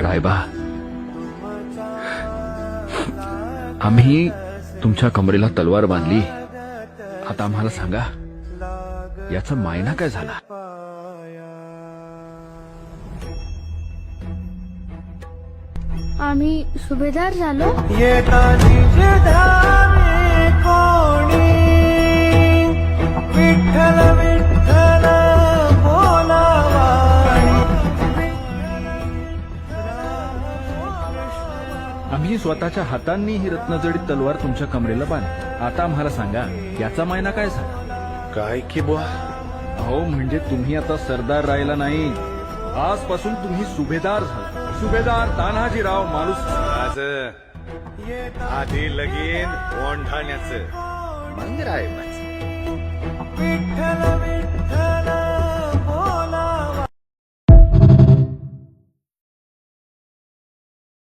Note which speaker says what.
Speaker 1: रायबा, आम्ही तुमच्या कमरेला तलवार बांधली. आता आम्हाला सांगा, याचा मायना काय झाला?
Speaker 2: आम्ही सुभेदार झालो.
Speaker 3: विठ्ठल विठ्ठल
Speaker 1: आम्ही स्वतःच्या हातांनी ही रत्नजडीत तलवार तुमच्या कमरेला बांधली. आता आम्हाला सांगा, याचा मायना काय झाला?
Speaker 4: काय की बुवा,
Speaker 1: अहो, म्हणजे तुम्ही आता सरदार राहिला नाही, आजपासून तुम्ही सुभेदार झाला. सुभेदार तान्हाजीराव मालुसरे.
Speaker 4: आधी लगीन ओंढाण्याचं मंदिर आहे माझं.
Speaker 3: विठ्ठल